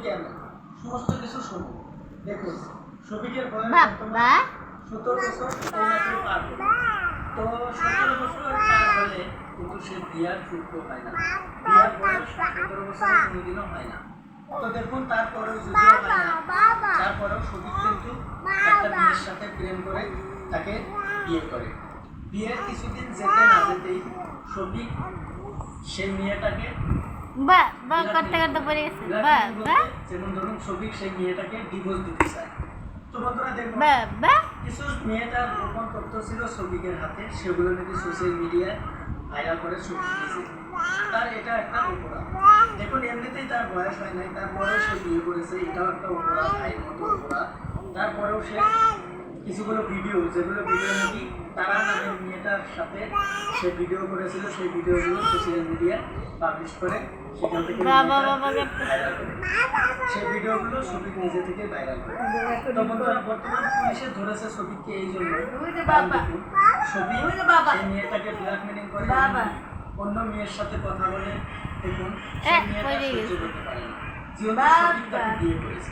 কেন সমস্ত কিছু শুনুন। দেখুন, শফিকের বয়স 17 বছর এই পার হলো। তো 17 বছর পার হলে কিন্তু সে বিয়ার যোগ্য হয় না। বিয়ার বয়স 17 বছর কোনোদিনও হয় না। তো দেখুন, তারপরেও যদিও হয় না, তারপরেও শফিক কিন্তু একটা মেয়ের সাথে প্রেম করে তাকে বিয়ে করে। বিয়ের কিছুদিন যেতে না যেতেই শফিক সেই মেয়েটাকে যেমন ধরুন শফিক সেই মেয়েটাকে ডিভোর্স দিতে চায়। তো বন্ধুরা দেখুন, কিছু মেয়েটার গোপন তথ্য ছিল শফিকের হাতে, সেগুলো নাকি সোশ্যাল মিডিয়ায় ভাইরাল করে শফিক নিজে। তার এটা একটা অপরাধ। দেখুন, এমনিতেই তার বয়স হয় নাই, তারপরেও সে বিয়ে করেছে, এটাও একটা অপরাধ, আইন মতো অপরাধ। তারপরেও সে কিছুগুলো ভিডিও, যেগুলো ভিডিও নাকি তারা নামের মেয়েটার সাথে সে ভিডিও করেছিল, সেই ভিডিওগুলো সোশ্যাল মিডিয়ায় পাবলিশ করে সেখান থেকে ভাইরাল করে। সেই ভিডিওগুলো শফিক নিজে থেকে ভাইরাল করে। তো বন্ধুরা, বর্তমান পুলিশে ধরেছে শফিককে এই জন্য, শফিক সেই মেয়েটাকে ব্ল্যাকমেলিং করে অন্য মেয়ের সাথে কথা বলে। দেখুন, সেই মেয়েটা সহ্য করতে পারে না, যেহেতু শফিক তাকে বিয়ে করেছে।